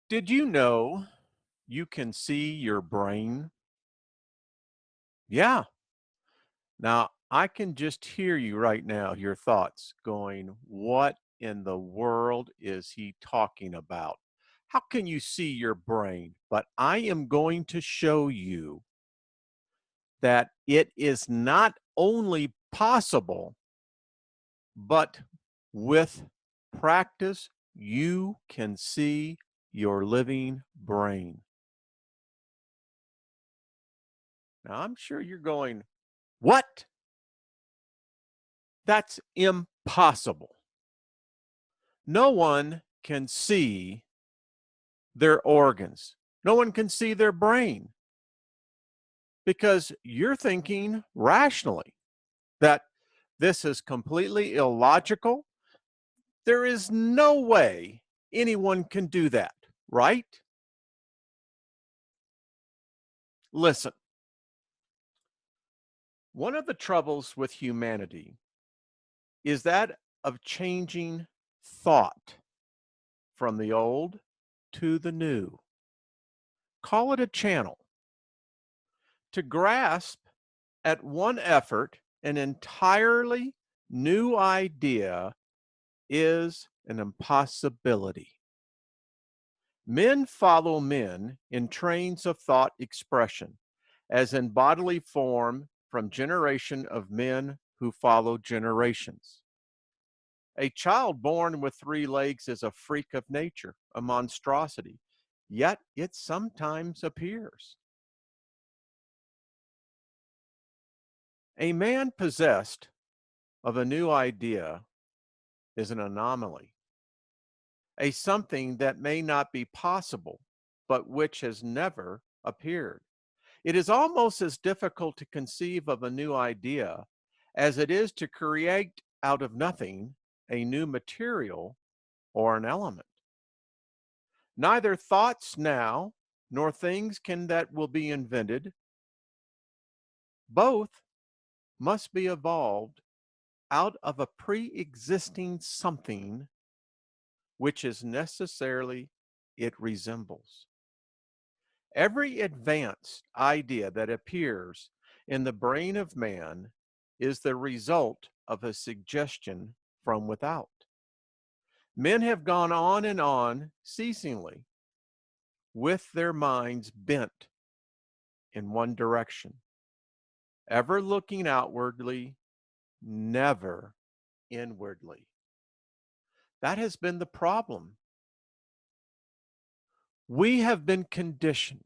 Did you know you can see your brain? Yeah. Now, I can just hear you right now, your thoughts going, what in the world is he talking about? How can you see your brain? But I am going to show you that it is not only possible, but with practice, you can see your living brain. Now, I'm sure you're going, what? That's impossible. No one can see their organs. No one can see their brain because you're thinking rationally that this is completely illogical. There is no way anyone can do that, right? Listen, one of the troubles with humanity is that of changing thought from the old to the new. Call it a channel. To grasp at one effort an entirely new idea is an impossibility. Men follow men in trains of thought expression, as in bodily form from generation of men who follow generations. A child born with three legs is a freak of nature, a monstrosity, yet it sometimes appears. A man possessed of a new idea is an anomaly, a something that may not be possible, but which has never appeared. It is almost as difficult to conceive of a new idea as it is to create out of nothing a new material or an element. Neither thoughts now nor things can that will be invented. Both must be evolved out of a pre-existing something which is necessarily it resembles. Every advanced idea that appears in the brain of man is the result of a suggestion from without. Men have gone on and on ceasingly with their minds bent in one direction, ever looking outwardly, never inwardly. That has been the problem. We have been conditioned,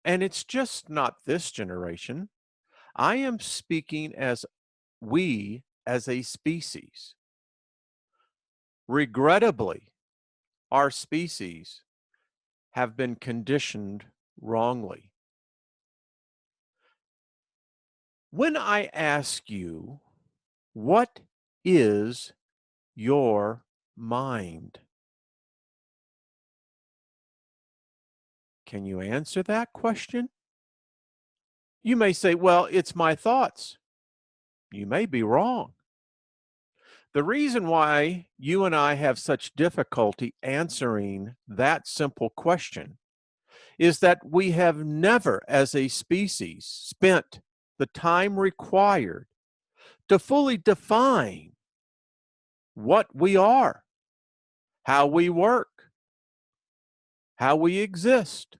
and it's just not this generation. I am speaking as we as a species. Regrettably, our species have been conditioned wrongly. When I ask you, what is your mind? Can you answer that question? You may say, well, it's my thoughts. You may be wrong. The reason why you and I have such difficulty answering that simple question is that we have never, as a species, spent the time required to fully define what we are, how we work, how we exist,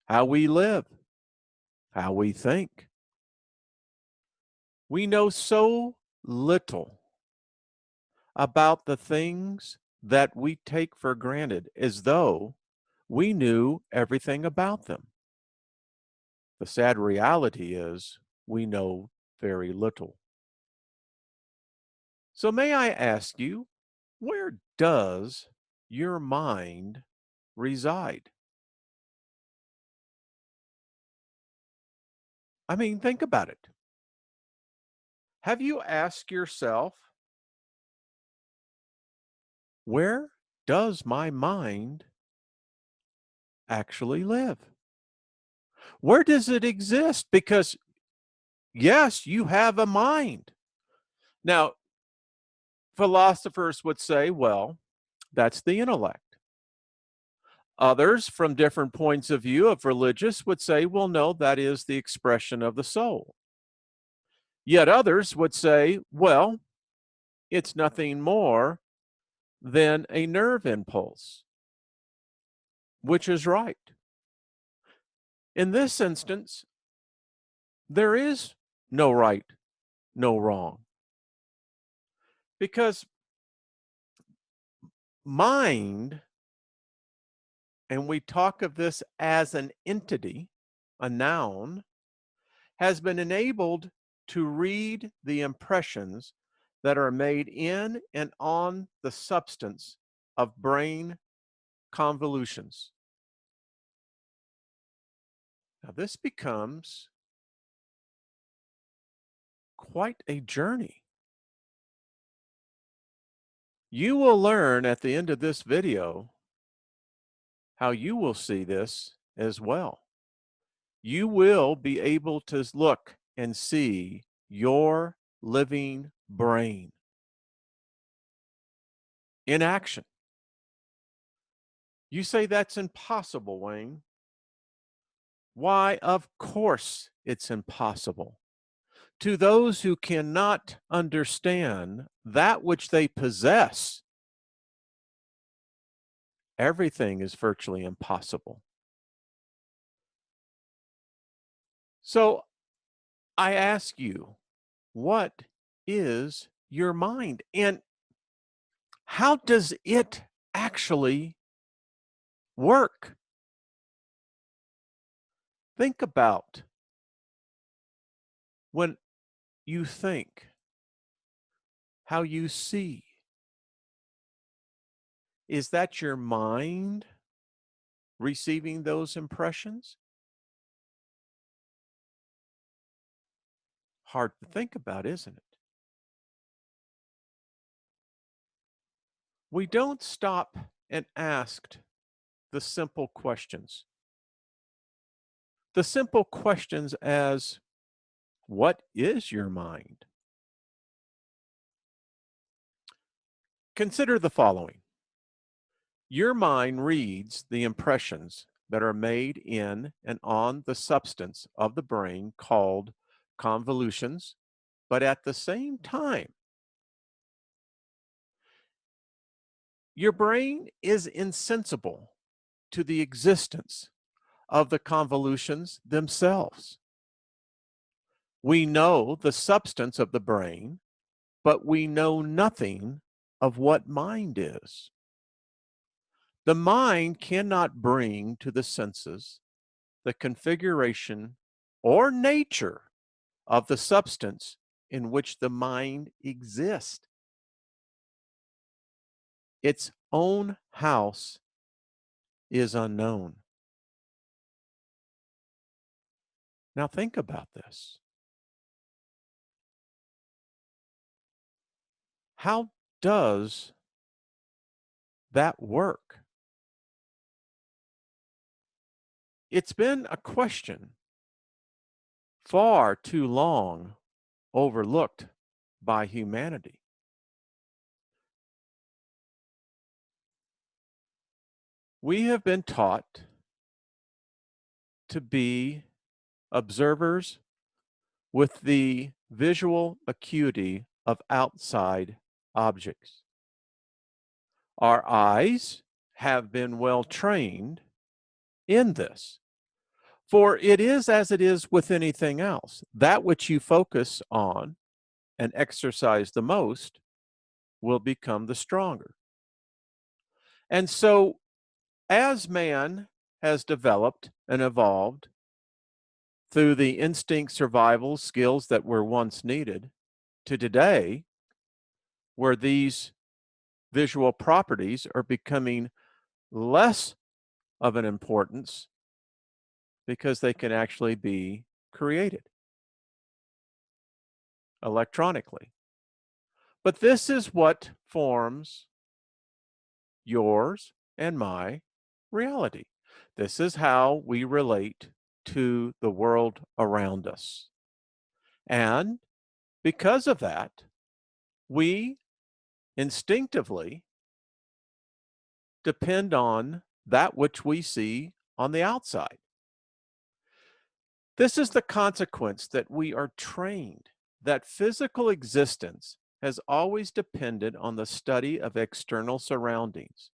how we live, how we think. We know so little about the things that we take for granted as though we knew everything about them. The sad reality is we know very little. So may I ask you, where does your mind reside? I mean, think about it. Have you asked yourself, where does my mind actually live? Where does it exist? Because, yes, you have a mind. Now, philosophers would say, well, That's the intellect. Others, from different points of view of religious, would say, well, no, that is the expression of the soul. Yet others would say, well, it's nothing more than a nerve impulse, which is right. In this instance, there is no right, no wrong, because mind, and we talk of this as an entity, a noun, has been enabled to read the impressions that are made in and on the substance of brain convolutions. Now, this becomes quite a journey. You will learn at the end of this video how you will see this as well. You will be able to look and see your living brain in action. You say that's impossible, Wayne. Why, of course it's impossible. To those who cannot understand that which they possess, everything is virtually impossible. So I ask you, what is your mind? And how does it actually work? Think about when you think, how you see. Is that your mind receiving those impressions? Hard to think about, isn't it? We don't stop and ask the simple questions. The simple questions as, what is your mind? Consider the following. Your mind reads the impressions that are made in and on the substance of the brain called convolutions, but at the same time, your brain is insensible to the existence of the convolutions themselves. We know the substance of the brain, but we know nothing of what mind is. The mind cannot bring to the senses the configuration or nature of the substance in which the mind exists. Its own house is unknown. Now think about this. How does that work? It's been a question far too long overlooked by humanity. We have been taught to be observers with the visual acuity of outside objects. Our eyes have been well trained in this. For it is as it is with anything else. That which you focus on and exercise the most will become the stronger. And so, as man has developed and evolved through the instinct survival skills that were once needed to today, where these visual properties are becoming less of an importance because they can actually be created electronically. But this is what forms yours and my reality. This is how we relate to the world around us. And because of that, we instinctively depend on that which we see on the outside. This is the consequence that we are trained that physical existence has always depended on the study of external surroundings.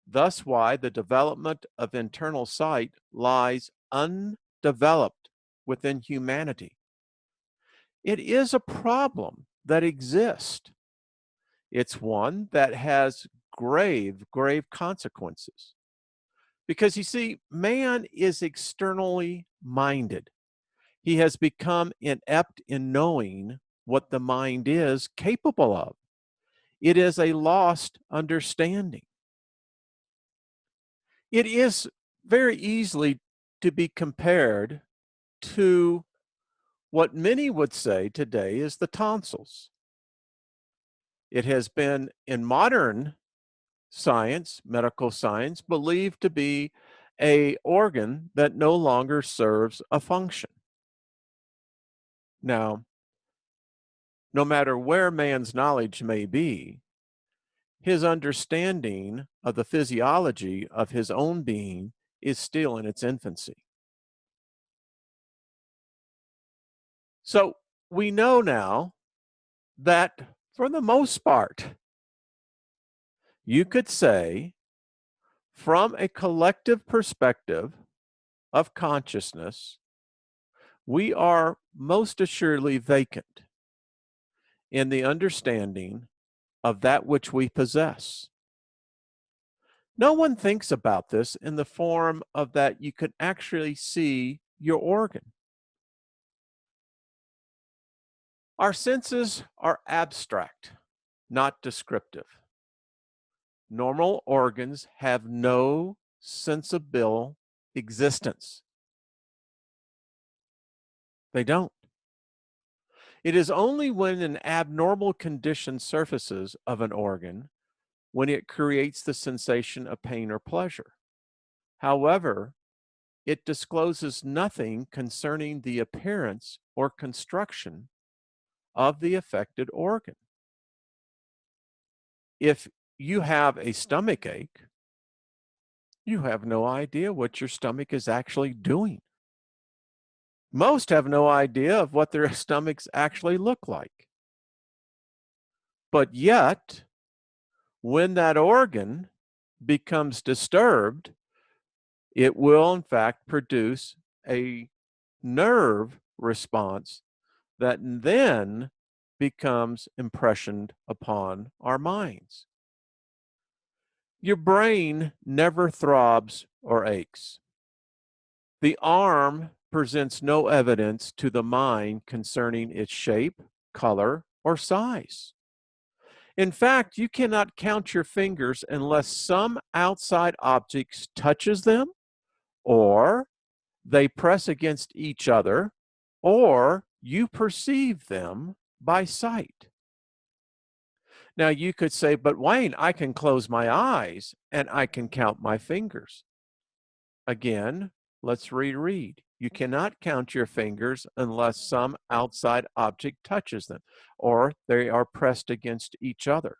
Thus, why the development of internal sight lies undeveloped within humanity. It is a problem that exists. It's one that has grave, grave consequences. Because you see, man is externally minded. He has become inept in knowing what the mind is capable of. It is a lost understanding. It is very easily to be compared to what many would say today is the tonsils. It has been in modern science, medical science, believed to be a organ that no longer serves a function. Now, no matter where man's knowledge may be, his understanding of the physiology of his own being is still in its infancy. So we know now that for the most part, you could say from a collective perspective of consciousness, we are most assuredly vacant in the understanding of that which we possess. No one thinks about this in the form of that you can actually see your organ. Our senses are abstract, not descriptive. Normal organs have no sensible existence. They don't. It is only when an abnormal condition surfaces of an organ when it creates the sensation of pain or pleasure. However, it discloses nothing concerning the appearance or construction of the affected organ. If you have a stomach ache, you have no idea what your stomach is actually doing. Most have no idea of what their stomachs actually look like. But yet, when that organ becomes disturbed, it will in fact produce a nerve response that then becomes impressioned upon our minds. Your brain never throbs or aches. The arm presents no evidence to the mind concerning its shape, color, or size. In fact, you cannot count your fingers unless some outside object touches them, or they press against each other, or you perceive them by sight. Now you could say, but Wayne, I can close my eyes and I can count my fingers. Again, let's reread. You cannot count your fingers unless some outside object touches them or they are pressed against each other.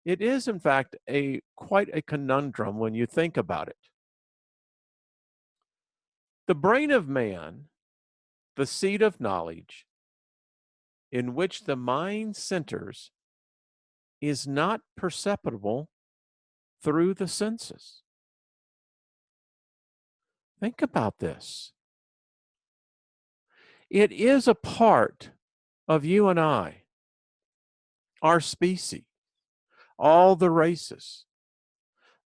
It is, in fact, quite a conundrum when you think about it. The brain of man, the seat of knowledge, in which the mind centers, is not perceptible through the senses. Think about this. It is a part of you and I, our species, all the races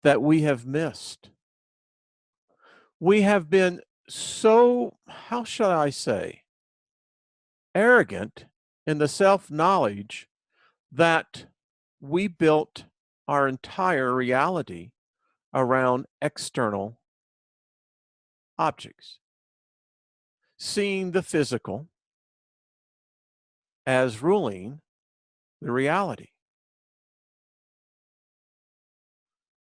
that we have missed. We have been so, how shall I say, arrogant in the self-knowledge that we built our entire reality around external objects, seeing the physical as ruling the reality.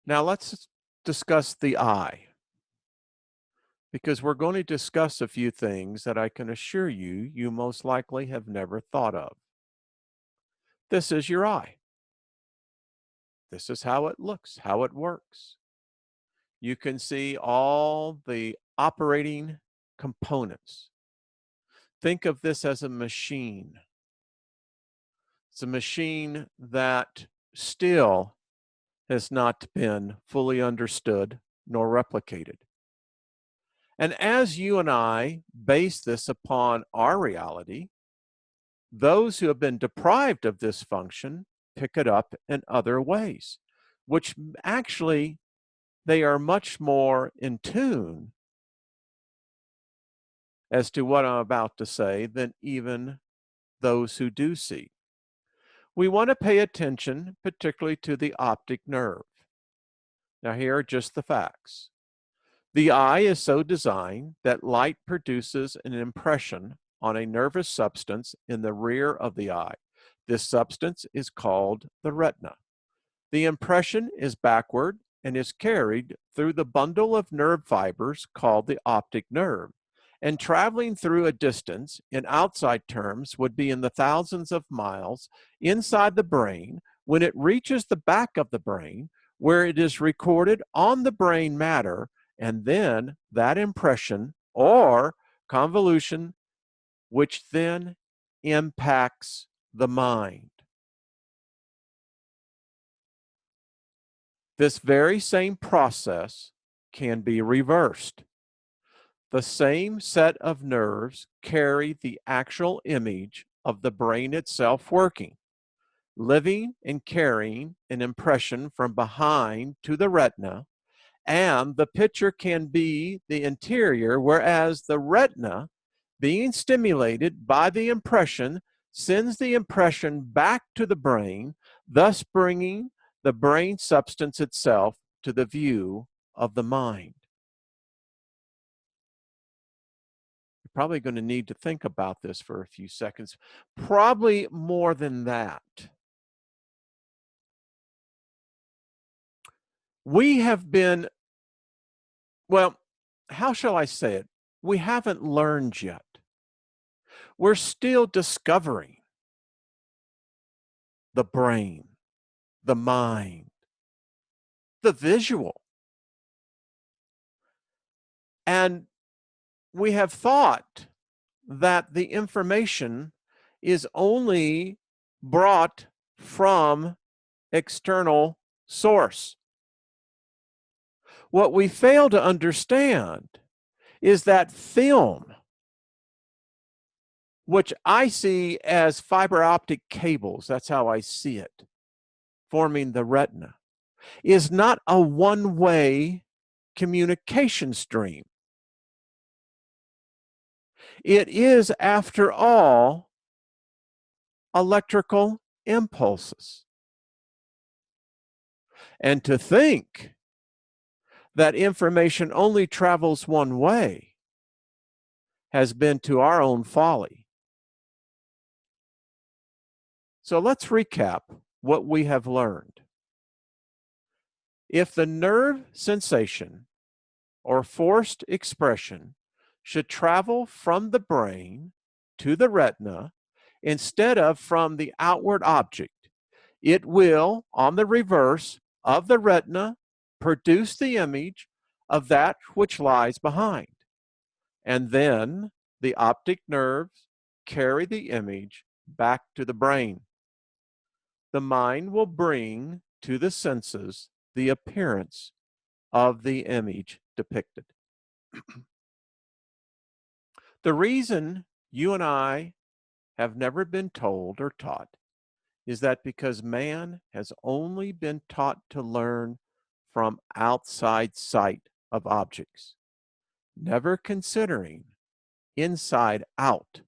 Now let's discuss the eye, because we're going to discuss a few things that I can assure you, you most likely have never thought of. This is your eye. This is how it looks, how it works. You can see all the operating components. Think of this as a machine. It's a machine that still has not been fully understood nor replicated. And as you and I base this upon our reality, those who have been deprived of this function pick it up in other ways, which actually they are much more in tune as to what I'm about to say than even those who do see. We want to pay attention particularly to the optic nerve. Now, here are just the facts. The eye is so designed that light produces an impression on a nervous substance in the rear of the eye. This substance is called the retina. The impression is backward and is carried through the bundle of nerve fibers called the optic nerve. And traveling through a distance, in outside terms, would be in the thousands of miles inside the brain. When it reaches the back of the brain, where it is recorded on the brain matter, and then that impression or convolution, which then impacts the mind. This very same process can be reversed. The same set of nerves carry the actual image of the brain itself working, living and carrying an impression from behind to the retina, and the picture can be the interior, whereas the retina, being stimulated by the impression, sends the impression back to the brain, thus bringing the brain substance itself to the view of the mind. You're probably going to need to think about this for a few seconds, probably more than that. We have been, well, how shall I say it? We haven't learned yet. We're still discovering the brain, the mind, the visual. And we have thought that the information is only brought from external source. What we fail to understand is that film, which I see as fiber optic cables, that's how I see it, forming the retina, is not a one-way communication stream. It is, after all, electrical impulses. And to think that information only travels one way has been to our own folly. So let's recap what we have learned. If the nerve sensation or forced expression should travel from the brain to the retina instead of from the outward object, it will, on the reverse of the retina, produce the image of that which lies behind. And then the optic nerves carry the image back to the brain. The mind will bring to the senses the appearance of the image depicted. The reason you and I have never been told or taught is that because man has only been taught to learn from outside sight of objects, never considering inside out.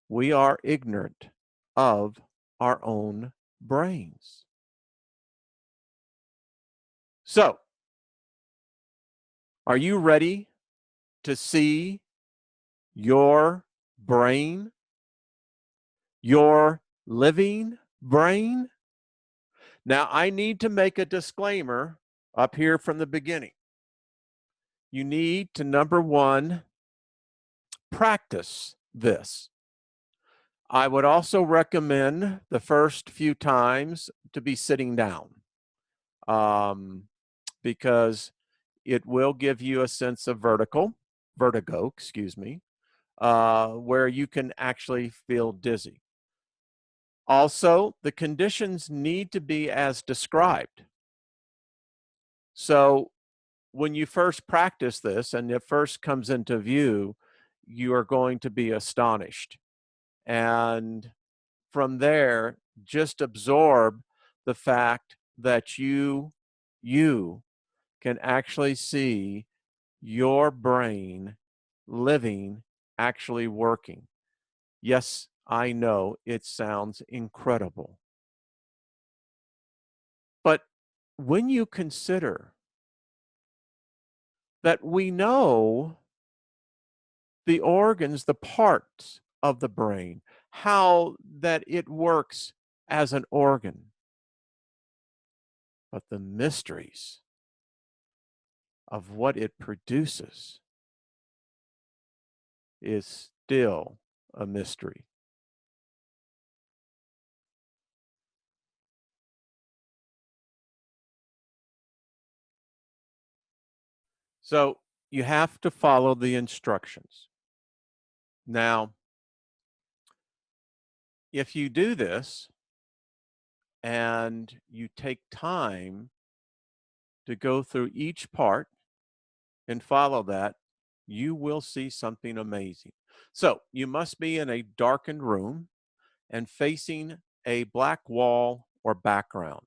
We are ignorant of our own brains. So, are you ready to see your brain, your living brain? Now, I need to make a disclaimer up here from the beginning. You need to, number one, practice this. I would also recommend the first few times to be sitting down. um, because it will give you a sense of vertigo, excuse me, where you can actually feel dizzy. Also, the conditions need to be as described. So when you first practice this and it first comes into view, you are going to be astonished. And from there, just absorb the fact that you can actually see your brain living, actually working. Yes, I know it sounds incredible. But when you consider that we know the organs, the parts of the brain, how that it works as an organ, but the mysteries of what it produces is still a mystery. So you have to follow the instructions. Now, if you do this and you take time to go through each part and follow that, you will see something amazing. So you must be in a darkened room and facing a black wall or background.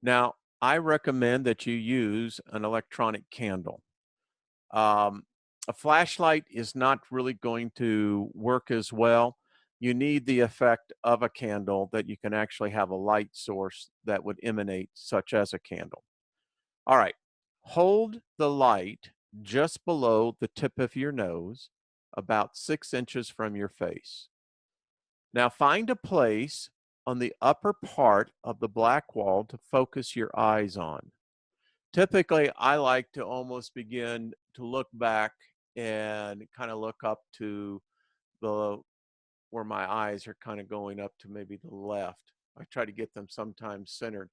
Now, I recommend that you use an electronic candle. Um, a flashlight is not really going to work as well. You need the effect of a candle that you can actually have a light source that would emanate, such as a candle. All right, hold the light just below the tip of your nose, about 6 inches from your face. Now find a place on the upper part of the black wall to focus your eyes on. Typically, I like to almost begin to look back and kind of look up to the where my eyes are kind of going up to maybe the left. I try to get them sometimes centered.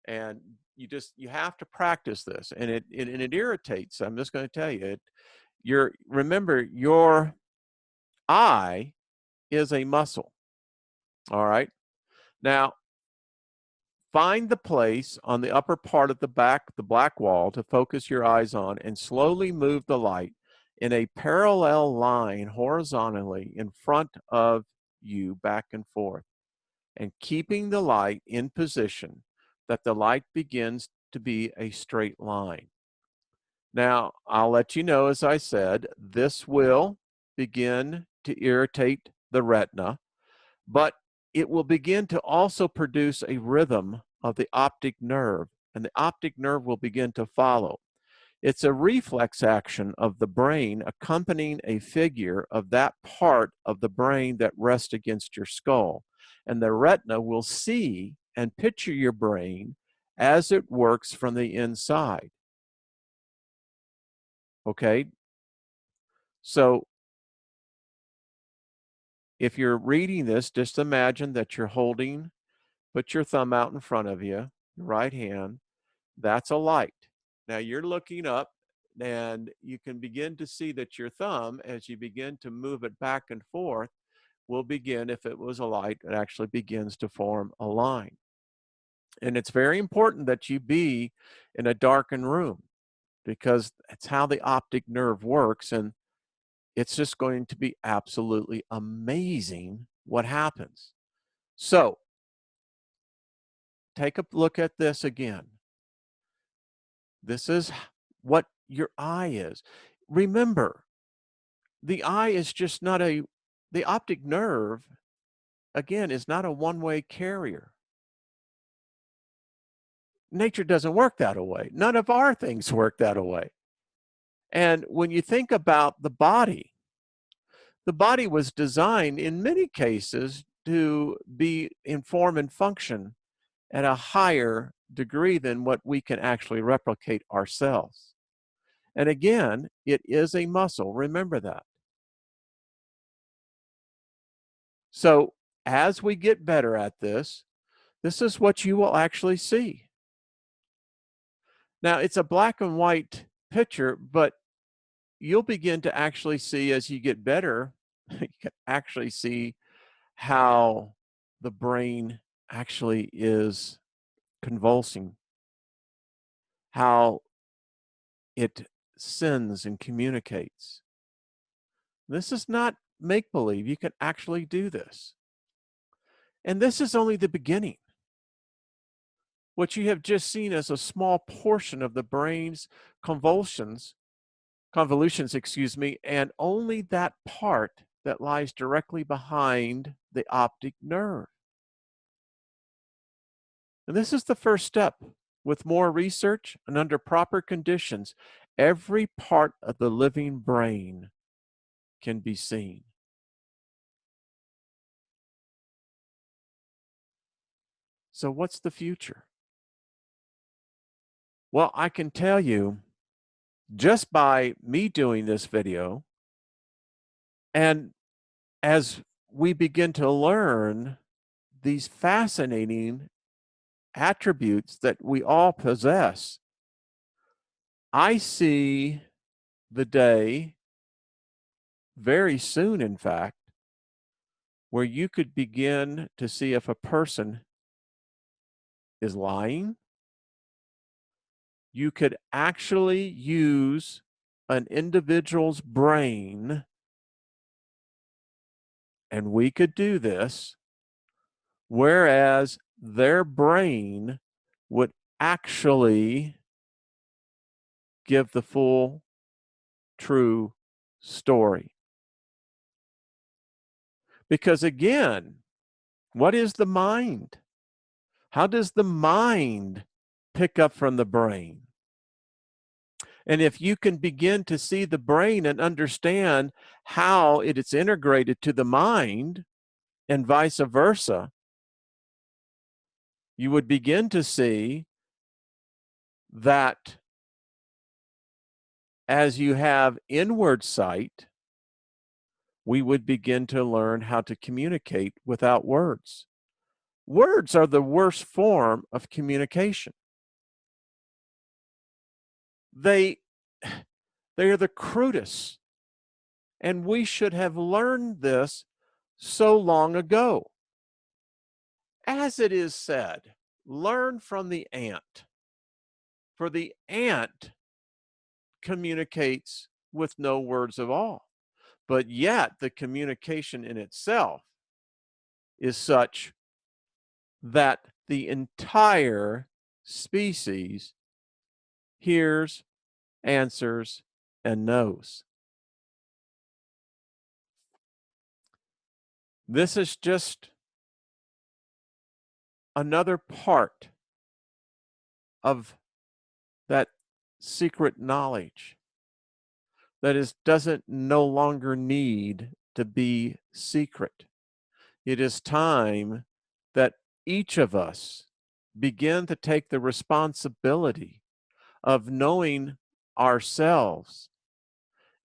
And you have to practice this, and it irritates. I'm just going to tell you it. Remember your eye is a muscle. All right. Now find the place on the upper part of the black wall to focus your eyes on and slowly move the light in a parallel line horizontally in front of you back and forth, and keeping the light in position that the light begins to be a straight line. Now, I'll let you know, as I said, this will begin to irritate the retina, but it will begin to also produce a rhythm of the optic nerve, and the optic nerve will begin to follow. It's a reflex action of the brain accompanying a figure of that part of the brain that rests against your skull. And the retina will see and picture your brain as it works from the inside. Okay? So if you're reading this, just imagine that you're put your thumb out in front of you, your right hand. That's a light. Now you're looking up and you can begin to see that your thumb, as you begin to move it back and forth, will begin, if it was a light, it actually begins to form a line. And it's very important that you be in a darkened room because that's how the optic nerve works. And it's just going to be absolutely amazing what happens. So take a look at this again. This is what your eye is. Remember, the eye is just not the optic nerve, again, is not a one-way carrier. Nature doesn't work that way. None of our things work that way. And when you think about the body was designed in many cases to be in form and function at a higher degree than what we can actually replicate ourselves. And again, it is a muscle. Remember that. So as we get better at this, this is what you will actually see. Now, it's a black and white picture, but you'll begin to actually see as you get better, you can actually see how the brain actually is convulsing, how it sends and communicates. This is not make believe. You can actually do this. And this is only the beginning. What you have just seen is a small portion of the brain's convolutions, excuse me, and only that part that lies directly behind the optic nerve. And this is the first step. With more research and under proper conditions, every part of the living brain can be seen. So what's the future? Well, I can tell you just by me doing this video, and as we begin to learn these fascinating attributes that we all possess, I see the day very soon, in fact, where you could begin to see if a person is lying. You could actually use an individual's brain, and we could do this, whereas their brain would actually give the full, true story. Because again, what is the mind? How does the mind pick up from the brain? And if you can begin to see the brain and understand how it is integrated to the mind and vice versa, you would begin to see that as you have inward sight, we would begin to learn how to communicate without words. Words are the worst form of communication. They are the crudest, and we should have learned this so long ago. As it is said, learn from the ant, for the ant communicates with no words at all. But yet the communication in itself is such that the entire species hears, answers, and knows. This is just another part of that secret knowledge that doesn't no longer need to be secret. It is time that each of us begin to take the responsibility of knowing ourselves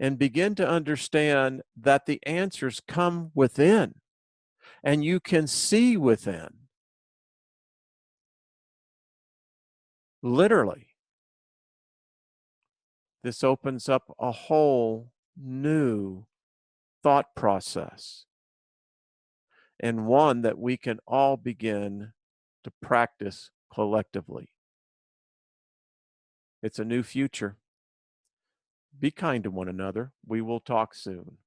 and begin to understand that the answers come within and you can see within. Literally, this opens up a whole new thought process, and one that we can all begin to practice collectively. It's a new future. Be kind to one another. We will talk soon.